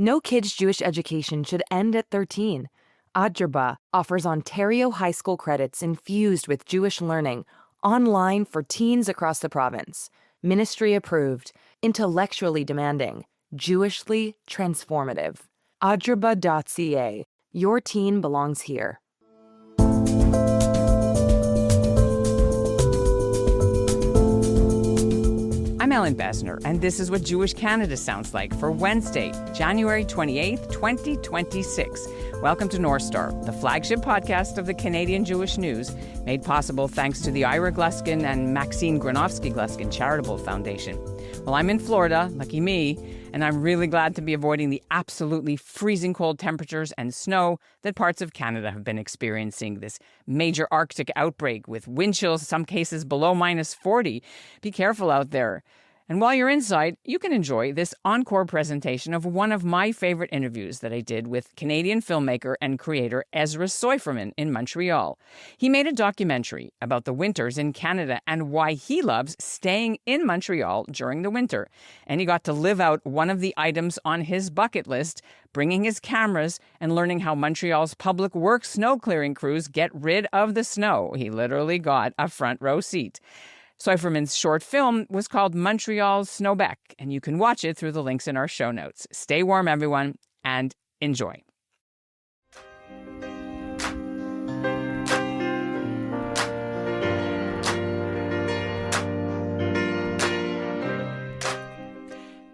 No kid's Jewish education should end at 13. Adjerba offers Ontario high school credits infused with Jewish learning online for teens across the province. Ministry approved, intellectually demanding, Jewishly transformative. Adjerba.ca. Your teen belongs here. I'm Ellin Bessner, and this is what Jewish Canada sounds like for Wednesday, January 28th, 2026. Welcome to North Star, the flagship podcast of the Canadian Jewish News, made possible thanks to the Ira Gluskin and Maxine Granovsky-Gluskin Charitable Foundation. Well, I'm in Florida, lucky me, and I'm really glad to be avoiding the absolutely freezing cold temperatures and snow that parts of Canada have been experiencing. This major Arctic outbreak with wind chills, some cases below minus 40. Be careful out there. And while you're inside, you can enjoy this encore presentation of one of my favorite interviews that I did with Canadian filmmaker and creator Ezra Soiferman in Montreal. He made a documentary about the winters in Canada and why he loves staying in Montreal during the winter. And he got to live out one of the items on his bucket list, bringing his cameras and learning how Montreal's public works snow clearing crews get rid of the snow. He literally got a front row seat. Soiferman's short film was called Montreal's Snowbec, and you can watch it through the links in our show notes. Stay warm, everyone, and enjoy.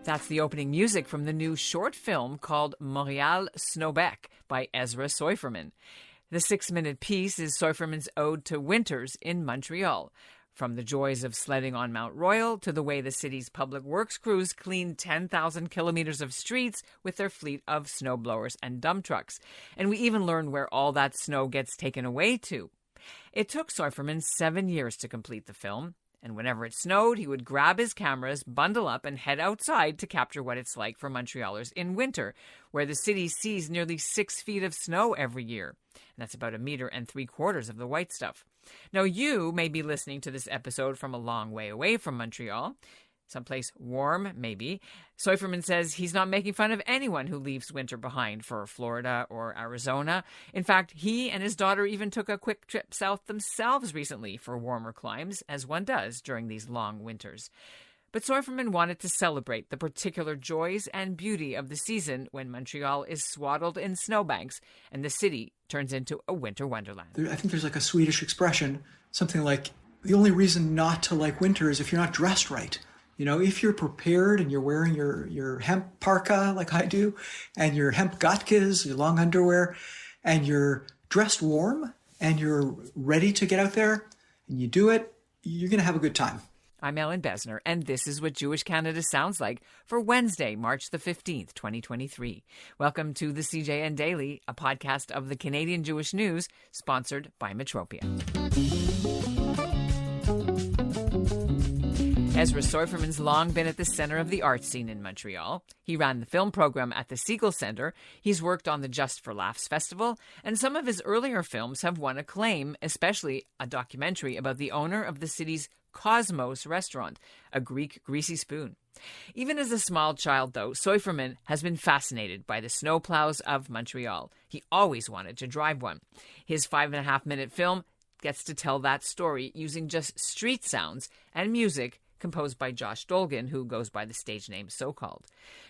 That's the opening music from the new short film called Montreal Snowbec by Ezra Soiferman. The 6-minute piece is Soiferman's ode to winters in Montreal. From the joys of sledding on Mount Royal to the way the city's public works crews clean 10,000 kilometers of streets with their fleet of snowblowers and dump trucks. And we even learn where all that snow gets taken away to. It took Soiferman 7 years to complete the film. And whenever it snowed, he would grab his cameras, bundle up, and head outside to capture what it's like for Montrealers in winter, where the city sees nearly 6 feet of snow every year. And that's about 1.75 meters of the white stuff. Now, you may be listening to this episode from a long way away from Montreal, someplace warm, maybe. Soiferman says he's not making fun of anyone who leaves winter behind for Florida or Arizona. In fact, he and his daughter even took a quick trip south themselves recently for warmer climes, as one does during these long winters. But Soiferman wanted to celebrate the particular joys and beauty of the season when Montreal is swaddled in snowbanks and the city turns into a winter wonderland. I think there's like a Swedish expression, something like, the only reason not to like winter is if you're not dressed right. You know, if you're prepared and you're wearing your hemp parka like I do, and your hemp gatkes, your long underwear, and you're dressed warm and you're ready to get out there and you do it, you're going to have a good time. I'm Ellin Bessner, and this is what Jewish Canada sounds like for Wednesday, March the 15th, 2023. Welcome to the CJN Daily, a podcast of the Canadian Jewish News, sponsored by Metropia. Ezra Soiferman's long been at the center of the art scene in Montreal. He ran the film program at the Siegel Centre. He's worked on the Just for Laughs Festival, and some of his earlier films have won acclaim, especially a documentary about the owner of the city's Cosmos restaurant, a Greek greasy spoon. Even as a small child, though, Soiferman has been fascinated by the snowplows of Montreal. He always wanted to drive one. His 5.5-minute film gets to tell that story using just street sounds and music composed by Josh Dolgan, who goes by the stage name So-Called.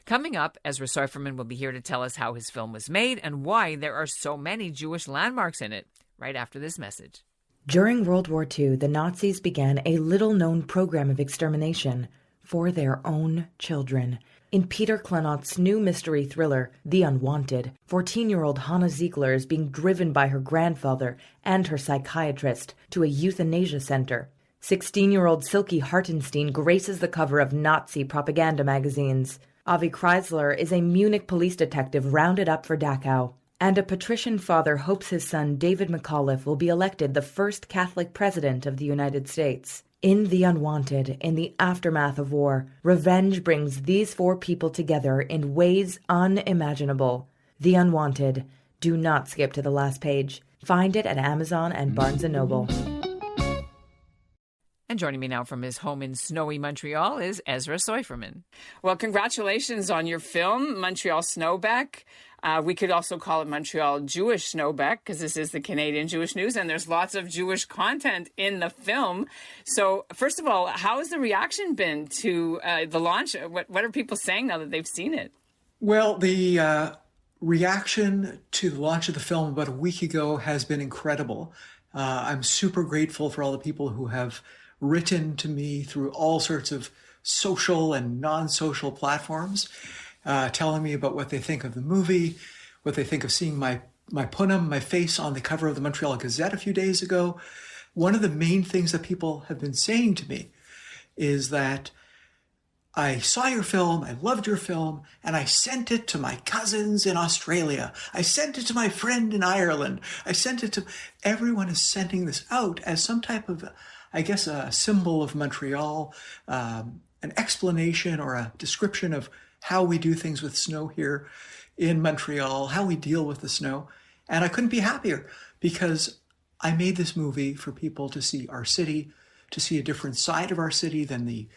Coming up, Ezra Soiferman will be here to tell us how his film was made and why there are so many Jewish landmarks in it, right after this message. During World War II, the Nazis began a little-known program of extermination for their own children. In Peter Klanotz's new mystery thriller, The Unwanted, 14-year-old Hannah Ziegler is being driven by her grandfather and her psychiatrist to a euthanasia center. 16-year-old Silke Hartenstein graces the cover of Nazi propaganda magazines. Avi Kreisler is a Munich police detective rounded up for Dachau. And a patrician father hopes his son David McAuliffe will be elected the first Catholic president of the United States. In The Unwanted, in the aftermath of war, revenge brings these 4 people together in ways unimaginable. The Unwanted. Do not skip to the last page. Find it at Amazon and Barnes & Noble. And joining me now from his home in snowy Montreal is Ezra Soiferman. Well, congratulations on your film, Montreal Snowbec. We could also call it Montreal Jewish Snowbec because this is the Canadian Jewish News, and there's lots of Jewish content in the film. So, first of all, how has the reaction been to the launch? What are people saying now that they've seen it? Well, the reaction to the launch of the film about a week ago has been incredible. I'm super grateful for all the people who have written to me through all sorts of social and non-social platforms, telling me about what they think of the movie, what they think of seeing my punim, my face on the cover of the Montreal Gazette a few days ago. One of the main things that people have been saying to me is that I saw your film, I loved your film, and I sent it to my cousins in Australia. I sent it to my friend in Ireland. I sent it to... Everyone is sending this out as some type of, I guess, a symbol of Montreal, an explanation or a description of how we do things with snow here in Montreal, how we deal with the snow. And I couldn't be happier because I made this movie for people to see our city, to see a different side of our city than the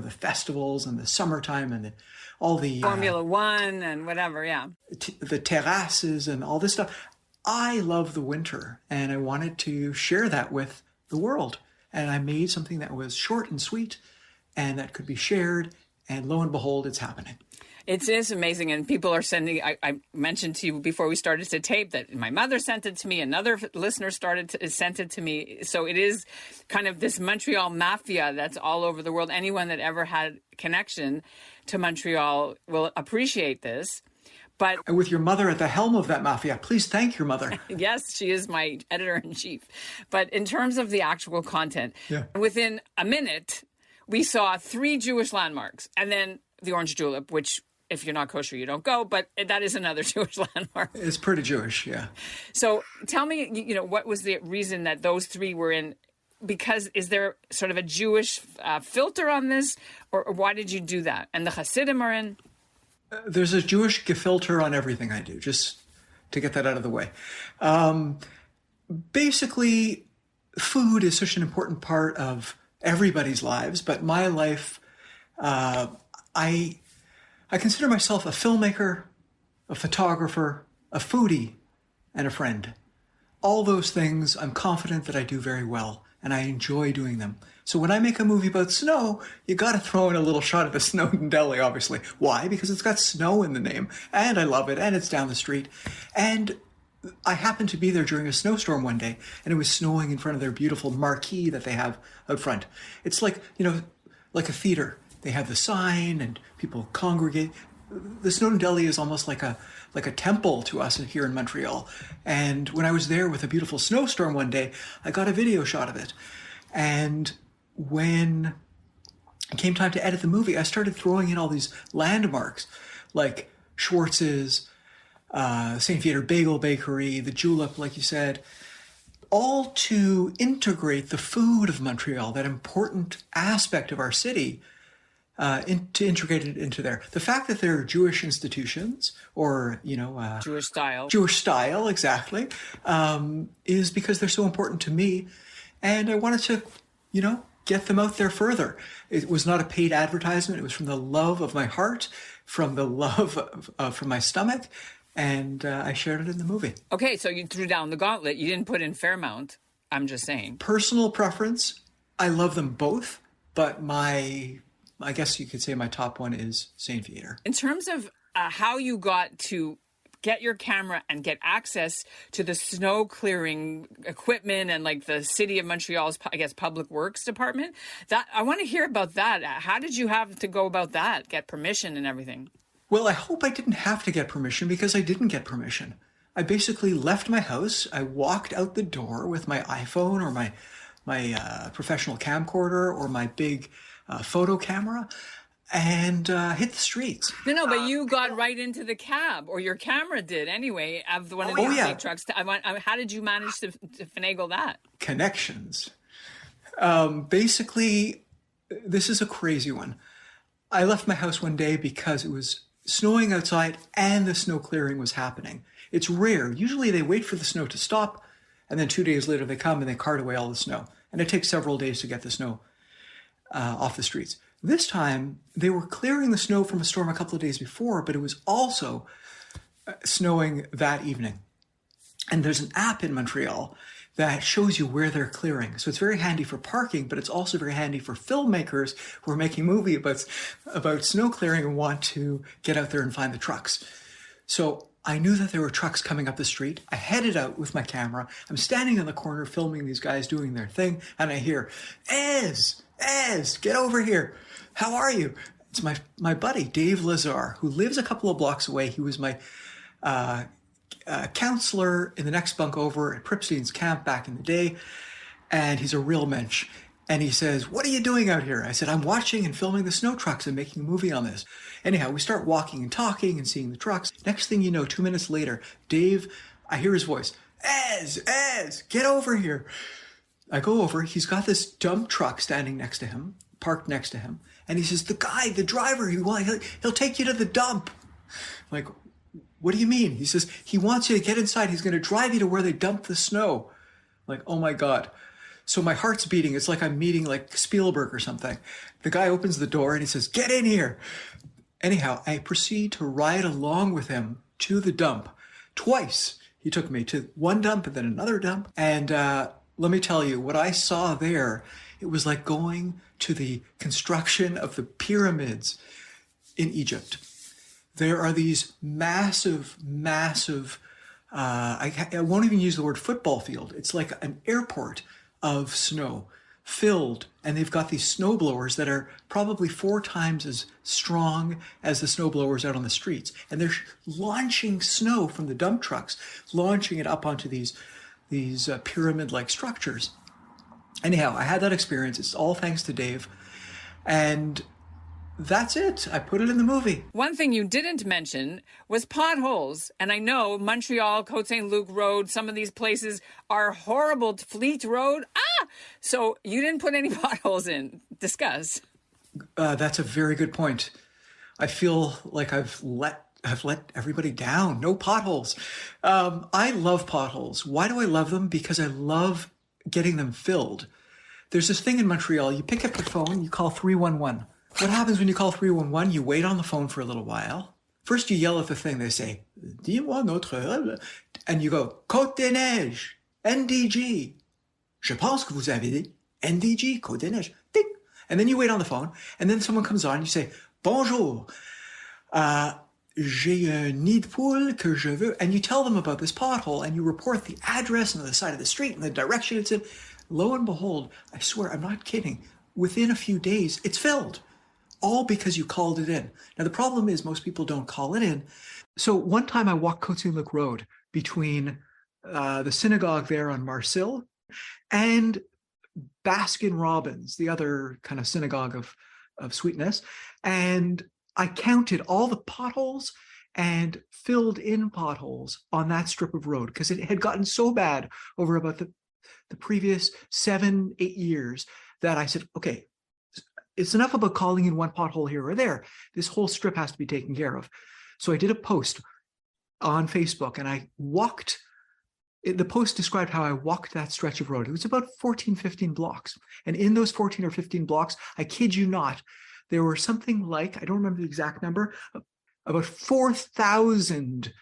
festivals and the summertime and all the Formula One and whatever, yeah. The terraces and all this stuff. I love the winter, and I wanted to share that with the world. And I made something that was short and sweet and that could be shared. And lo and behold, it's happening. It is amazing. And people are sending, I mentioned to you before we started to tape that my mother sent it to me. Another listener sent it to me. So it is kind of this Montreal mafia that's all over the world. Anyone that ever had connection to Montreal will appreciate this. But and with your mother at the helm of that mafia, please thank your mother. Yes, she is my editor-in-chief. But in terms of the actual content, within a minute, we saw 3 Jewish landmarks. And then the Orange Julep, which if you're not kosher, you don't go. But that is another Jewish landmark. It's pretty Jewish, yeah. So tell me, what was the reason that those 3 were in? Because is there sort of a Jewish filter on this? Or why did you do that? And the Hasidim are in? There's a Jewish gefilter on everything I do, just to get that out of the way. Basically, food is such an important part of everybody's lives, but my life, I consider myself a filmmaker, a photographer, a foodie, and a friend. All those things I'm confident that I do very well, and I enjoy doing them. So when I make a movie about snow, you got to throw in a little shot of the Snowden Deli, obviously. Why? Because it's got snow in the name, and I love it, and it's down the street. And I happened to be there during a snowstorm one day, and it was snowing in front of their beautiful marquee that they have out front. It's like, like a theater. They have the sign, and people congregate. The Snowden Deli is almost like a temple to us here in Montreal. And when I was there with a beautiful snowstorm one day, I got a video shot of it. And when it came time to edit the movie, I started throwing in all these landmarks like Schwartz's, St. Viateur Bagel Bakery, the Julep, like you said, all to integrate the food of Montreal, that important aspect of our city, to integrate it into there. The fact that there are Jewish institutions or, Jewish style, exactly, is because they're so important to me. And I wanted to, get them out there further. It was not a paid advertisement. It was from the love of my heart, from the love from my stomach. And I shared it in the movie. Okay, so you threw down the gauntlet. You didn't put in Fairmount. I'm just saying. Personal preference. I love them both, but I guess you could say my top one is St. Viateur. In terms of how you got to get your camera and get access to the snow clearing equipment and like the City of Montreal's, I guess, Public Works Department, that I want to hear about that. How did you have to go about that, get permission and everything? Well, I hope I didn't have to get permission because I didn't get permission. I basically left my house. I walked out the door with my iPhone or my professional camcorder or my big photo camera and hit the streets. No, but you got right into the cab, or your camera did anyway, of one of these big trucks. How did you manage to finagle that? Connections. Basically, this is a crazy one. I left my house one day because it was snowing outside and the snow clearing was happening. It's rare. Usually they wait for the snow to stop, and then 2 days later they come and they cart away all the snow. And it takes several days to get the snow off the streets. This time, they were clearing the snow from a storm a couple of days before, but it was also snowing that evening. And there's an app in Montreal that shows you where they're clearing. So it's very handy for parking, but it's also very handy for filmmakers who are making a movie about snow clearing and want to get out there and find the trucks. So I knew that there were trucks coming up the street. I headed out with my camera. I'm standing in the corner filming these guys doing their thing, and I hear, Ez, get over here. How are you? It's my buddy, Dave Lazar, who lives a couple of blocks away. He was my counselor in the next bunk over at Pripstein's camp back in the day, and he's a real mensch. And he says, what are you doing out here? I said, I'm watching and filming the snow trucks and making a movie on this. Anyhow, we start walking and talking and seeing the trucks. Next thing you know, 2 minutes later, Dave, I hear his voice, Ez, get over here. I go over, he's got this dump truck standing next to him, parked next to him. And he says, the driver, he'll take you to the dump. I'm like, what do you mean? He says, he wants you to get inside. He's going to drive you to where they dump the snow. I'm like, oh my God. So my heart's beating. It's like I'm meeting like Spielberg or something. The guy opens the door and he says, get in here. Anyhow, I proceed to ride along with him to the dump. Twice he took me to one dump and then another dump. And let me tell you, what I saw there, it was like going to the construction of the pyramids in Egypt. There are these massive, I won't even use the word football field. It's like an airport of snow filled, and they've got these snow blowers that are probably 4 times as strong as the snow blowers out on the streets. And they're launching snow from the dump trucks, launching it up onto these pyramid-like structures. Anyhow, I had that experience. It's all thanks to Dave. And that's it. I put it in the movie. One thing you didn't mention was potholes. And I know Montreal, Côte Saint-Luc Road, some of these places are horrible. Fleet Road. So you didn't put any potholes in. Discuss. That's a very good point. I feel like I've let everybody down. No potholes. I love potholes. Why do I love them? Because I love getting them filled. There's this thing in Montreal. You pick up the phone, you call 311. What happens when you call 311? You wait on the phone for a little while. First, you yell at the thing. They say, dis-moi notre... And you go, Côte des Neiges, NDG. Je pense que vous avez NDG, Côte des Neiges. Ding. And then you wait on the phone. And then someone comes on. You say, bonjour. J'ai un nid de poule que je veux. And you tell them about this pothole. And you report the address and the side of the street and the direction it's in. Lo and behold, I swear, I'm not kidding. Within a few days, it's filled. All because you called it in. Now, the problem is most people don't call it in. So one time I walked Côte Saint-Luc Road between the synagogue there on Marcille and Baskin Robbins, the other kind of synagogue of sweetness. And I counted all the potholes and filled in potholes on that strip of road because it had gotten so bad over about the previous 7-8 years that I said, okay, it's enough about calling in one pothole here or there. This whole strip has to be taken care of. So I did a post on Facebook and I walked. The post described how I walked that stretch of road. It was about 14, 15 blocks. And in those 14 or 15 blocks, I kid you not, there were something like, I don't remember the exact number, about 4,000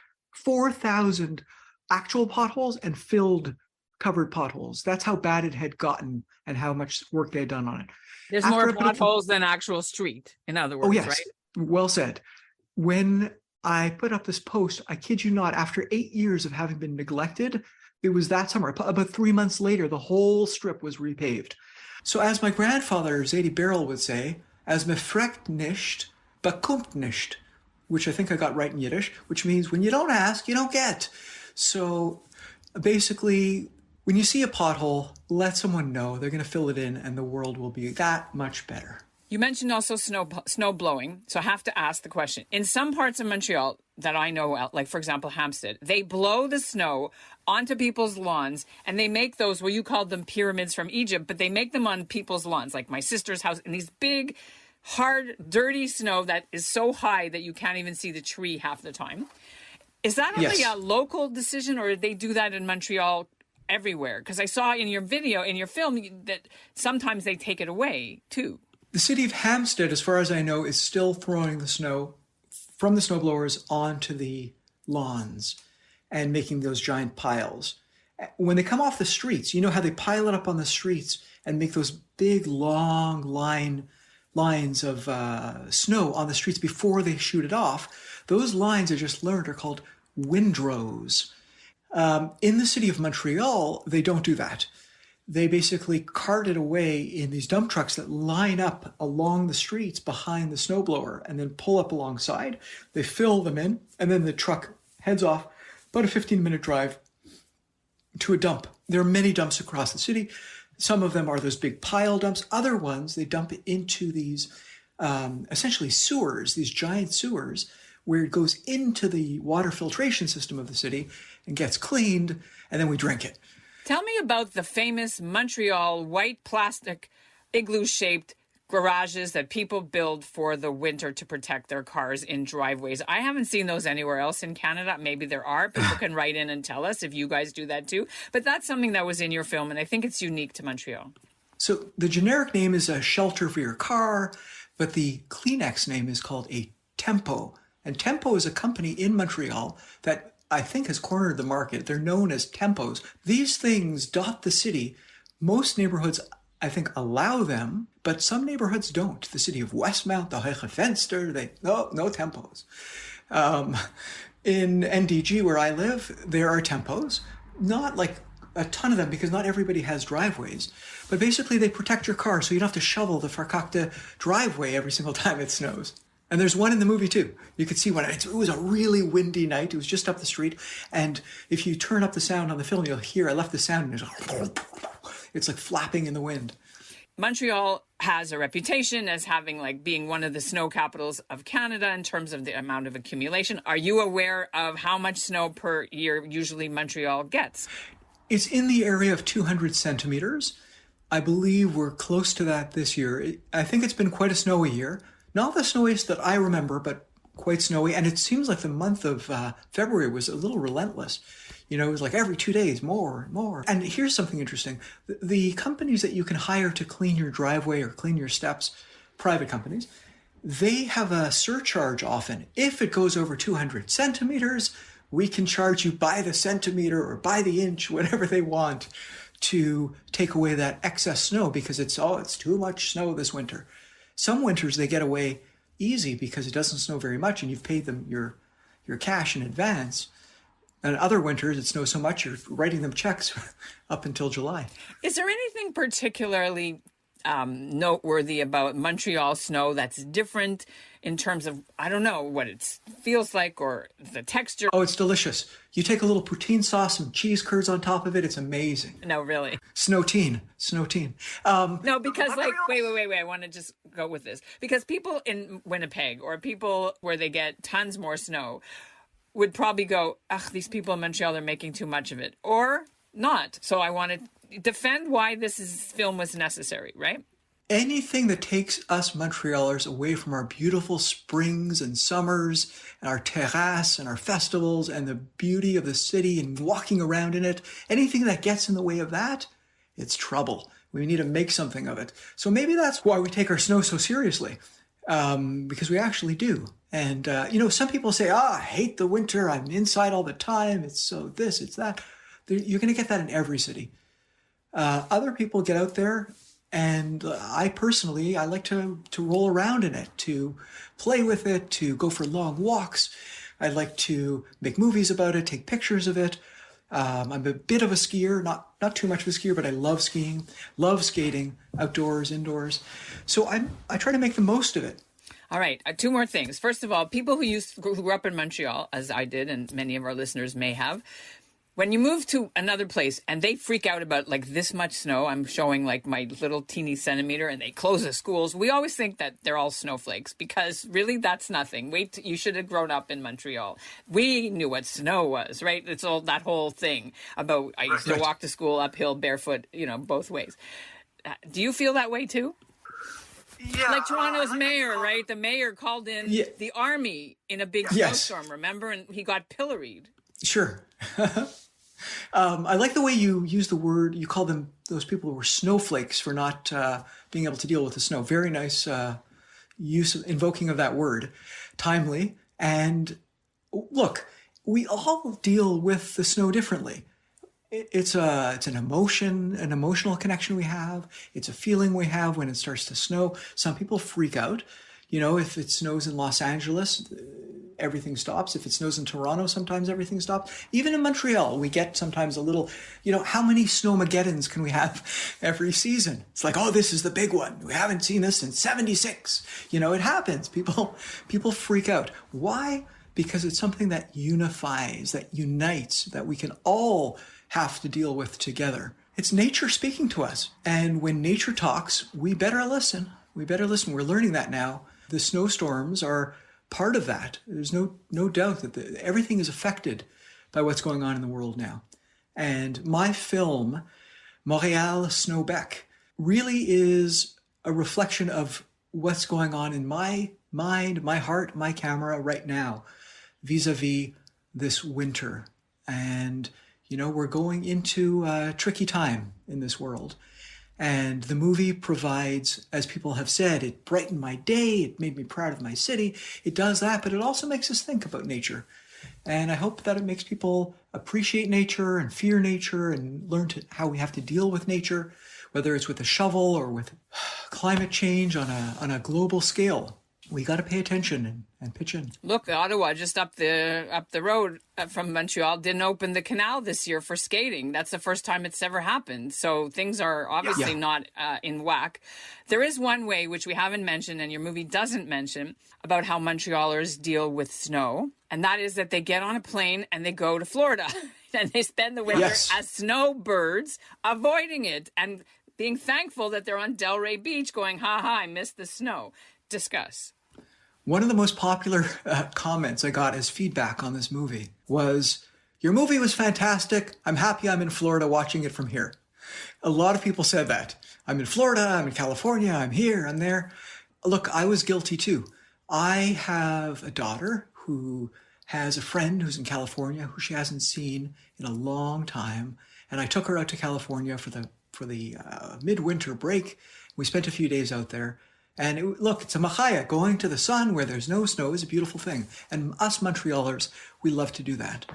actual potholes and filled covered potholes. That's how bad it had gotten and how much work they had done on it. There's more potholes than actual street, in other words, yes, right? Well said. When I put up this post, I kid you not, after 8 years of having been neglected, it was that summer. About 3 months later, the whole strip was repaved. So as my grandfather, Zadie Barrel, would say, as me fragt nicht, bekommt nicht, which I think I got right in Yiddish, which means when you don't ask, you don't get. So basically, when you see a pothole, let someone know. They're going to fill it in and the world will be that much better. You mentioned also snow blowing, so I have to ask the question. In some parts of Montreal that I know, like, for example, Hampstead, they blow the snow onto people's lawns, and they make those, well, you called them pyramids from Egypt, but they make them on people's lawns, like my sister's house, and these big, hard, dirty snow that is so high that you can't even see the tree half the time. Is that only a local decision, or did they do that in Montreal everywhere? Because I saw in your video, in your film, that sometimes they take it away, too. The city of Hampstead, as far as I know, is still throwing the snow from the snowblowers onto the lawns and making those giant piles. When they come off the streets, you know how they pile it up on the streets and make those big, long lines of snow on the streets before they shoot it off. Those lines, I just learned, are called windrows. In the city of Montreal, they don't do that. They basically cart it away in these dump trucks that line up along the streets behind the snowblower and then pull up alongside. They fill them in, and then the truck heads off about a 15-minute drive to a dump. There are many dumps across the city. Some of them are those big pile dumps. Other ones, they dump it into these essentially sewers, these giant sewers, where it goes into the water filtration system of the city and gets cleaned, and then we drink it. Tell me about the famous Montreal white plastic igloo-shaped garages that people build for the winter to protect their cars in driveways. I haven't seen those anywhere else in Canada. Maybe there are. People can write in and tell us if you guys do that too. But that's something that was in your film, and I think it's unique to Montreal. So the generic name is a shelter for your car, but the Kleenex name is called a Tempo. And Tempo is a company in Montreal that I think has cornered the market. They're known as Tempos. These things dot the city. Most neighborhoods, I think, allow them, but some neighborhoods don't. The city of Westmount, the Hoge Fenster, no Tempos. In NDG, where I live, there are Tempos. Not like a ton of them, because not everybody has driveways. But basically, they protect your car, so you don't have to shovel the Farkakta driveway every single time it snows. And there's one in the movie, too. You could see one. It was a really windy night. It was just up the street. And if you turn up the sound on the film, you'll hear, I left the sound, and it's like flapping in the wind. Montreal has a reputation as being one of the snow capitals of Canada in terms of the amount of accumulation. Are you aware of how much snow per year usually Montreal gets? It's in the area of 200 centimeters. I believe we're close to that this year. I think it's been quite a snowy year. Not the snowiest that I remember, but quite snowy. And it seems like the month of February was a little relentless. You know, it was like every 2 days, more and more. And here's something interesting. The companies that you can hire to clean your driveway or clean your steps, private companies, they have a surcharge often. If it goes over 200 centimeters, we can charge you by the centimeter or by the inch, whatever they want, to take away that excess snow, because it's too much snow this winter. Some winters they get away easy because it doesn't snow very much and you've paid them your cash in advance. And other winters it snows so much you're writing them checks up until July. Is there anything particularly noteworthy about Montreal snow that's different in terms of, I don't know, what it feels like or the texture? Oh, it's delicious. You take a little poutine sauce and cheese curds on top of it. It's amazing. No, really. Snowteen. No, because wait. I want to just go with this. Because people in Winnipeg or people where they get tons more snow would probably go, these people in Montreal are making too much of it. Or not. So I want to defend why this film was necessary, right? Anything that takes us Montrealers away from our beautiful springs and summers and our terrasse and our festivals and the beauty of the city and walking around in it, anything that gets in the way of that, it's trouble. We need to make something of it. So maybe that's why we take our snow so seriously, because we actually do. And, some people say, I hate the winter. I'm inside all the time. It's so this, it's that. You're going to get that in every city. Other people get out there. And I like to roll around in it, to play with it, to go for long walks. I like to make movies about it, take pictures of it. I'm a bit of a skier, not too much of a skier, but I love skiing, love skating, outdoors, indoors. So I try to make the most of it. All right. Two more things. First of all, people who grew up in Montreal, as I did, and many of our listeners may have, when you move to another place and they freak out about this much snow, I'm showing my little teeny centimeter, and they close the schools, we always think that they're all snowflakes, because really that's nothing. You should have grown up in Montreal. We knew what snow was, right? It's all that whole thing about, I used to walk to school uphill barefoot, both ways. Do you feel that way too? Yeah, like Toronto's mayor, right? The mayor called in the army in a big snowstorm, remember? And he got pilloried. Sure. I like the way you use the word, you call them, those people who were snowflakes, for not being able to deal with the snow. Very nice invoking of that word, timely. And look, we all deal with the snow differently. It's an emotional connection we have. It's a feeling we have when it starts to snow. Some people freak out. If it snows in Los Angeles, everything stops. If it snows in Toronto, sometimes everything stops. Even in Montreal, we get sometimes a little, how many snowmageddons can we have every season? It's like, oh, this is the big one. We haven't seen this since 76. It happens. People freak out. Why? Because it's something that unifies, that unites, that we can all have to deal with together. It's nature speaking to us. And when nature talks, we better listen. We're learning that now. The snowstorms are part of that. There's no doubt that everything is affected by what's going on in the world now. And my film, Montreal Snowbec, really is a reflection of what's going on in my mind, my heart, my camera right now, vis-a-vis this winter. And, we're going into a tricky time in this world. And the movie provides, as people have said, it brightened my day, it made me proud of my city. It does that, but it also makes us think about nature. And I hope that it makes people appreciate nature and fear nature and learn how we have to deal with nature, whether it's with a shovel or with climate change on a global scale. We got to pay attention and pitch in. Look, Ottawa, just up the road from Montreal, didn't open the canal this year for skating. That's the first time it's ever happened. So things are obviously not in whack. There is one way, which we haven't mentioned and your movie doesn't mention, about how Montrealers deal with snow. And that is that they get on a plane and they go to Florida. And they spend the winter as snowbirds, avoiding it and being thankful that they're on Delray Beach going, I missed the snow. Discuss. One of the most popular comments I got as feedback on this movie was, your movie was fantastic. I'm happy I'm in Florida watching it from here. A lot of people said that. I'm in Florida, I'm in California, I'm here, I'm there. Look, I was guilty too. I have a daughter who has a friend who's in California who she hasn't seen in a long time. And I took her out to California for the midwinter break. We spent a few days out there. And it's a machaya. Going to the sun where there's no snow is a beautiful thing. And us Montrealers, we love to do that.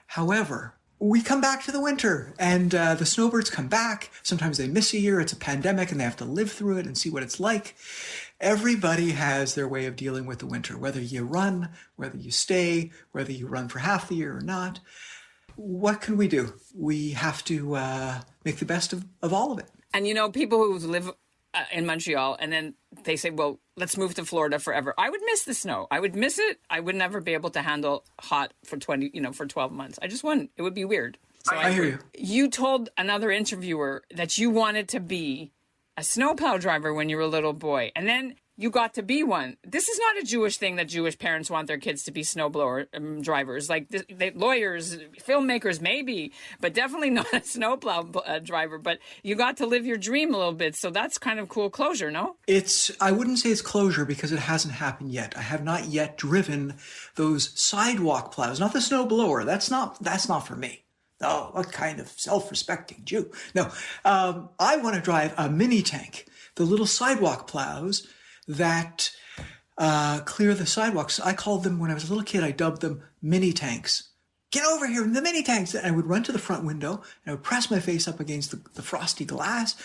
However, we come back to the winter and the snowbirds come back. Sometimes they miss a year. It's a pandemic and they have to live through it and see what it's like. Everybody has their way of dealing with the winter, whether you run, whether you stay, whether you run for half the year or not. What can we do? We have to make the best of all of it. And, people who live in Montreal, and then they say, well, let's move to Florida forever. I would miss the snow. I would miss it. I would never be able to handle hot for 12 months. I just wouldn't. It would be weird. So I hear you. You told another interviewer that you wanted to be a snowplow driver when you were a little boy, and then you got to be one. This is not a Jewish thing that Jewish parents want their kids to be snowblower drivers. Like lawyers, filmmakers, maybe, but definitely not a snowplow driver. But you got to live your dream a little bit. So that's kind of cool closure, no? I wouldn't say it's closure because it hasn't happened yet. I have not yet driven those sidewalk plows, not the snowblower. That's not for me. Oh, what kind of self-respecting Jew? No, I want to drive a mini tank, the little sidewalk plows that clear the sidewalks. I called them, when I was a little kid, I dubbed them mini tanks. Get over here, the mini tanks. And I would run to the front window and I would press my face up against the frosty glass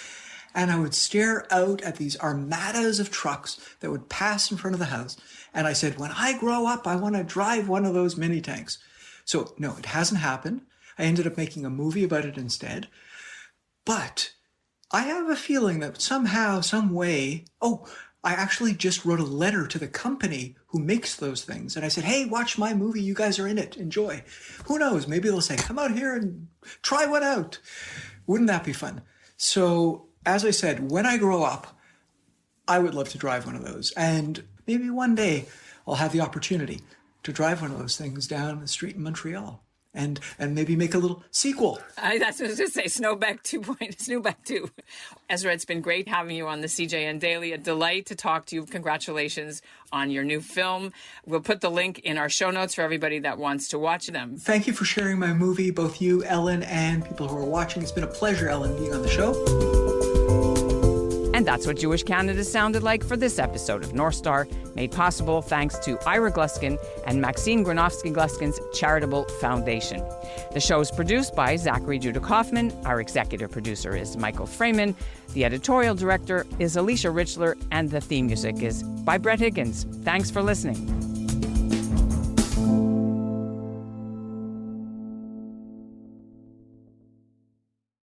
and I would stare out at these armadas of trucks that would pass in front of the house. And I said, when I grow up, I want to drive one of those mini tanks. So no, it hasn't happened. I ended up making a movie about it instead. But I have a feeling that somehow, some way, I actually just wrote a letter to the company who makes those things. And I said, hey, watch my movie. You guys are in it. Enjoy. Who knows? Maybe they'll say, come out here and try one out. Wouldn't that be fun? So as I said, when I grow up, I would love to drive one of those. And maybe one day I'll have the opportunity to drive one of those things down the street in Montreal. And maybe make a little sequel. That's what I was going to say, Snowbec 2.0, Snowbec 2. Ezra, it's been great having you on the CJN Daily. A delight to talk to you. Congratulations on your new film. We'll put the link in our show notes for everybody that wants to watch them. Thank you for sharing my movie, both you, Ellin, and people who are watching. It's been a pleasure, Ellin, being on the show. And And that's what Jewish Canada sounded like for this episode of North Star, made possible thanks to Ira Gluskin and Maxine Granovsky-Gluskin's Charitable Foundation. The show is produced by Zachary Judah Kaufman. Our executive producer is Michael Freeman. The editorial director is Alicia Richler, and the theme music is by Brett Higgins. Thanks for listening.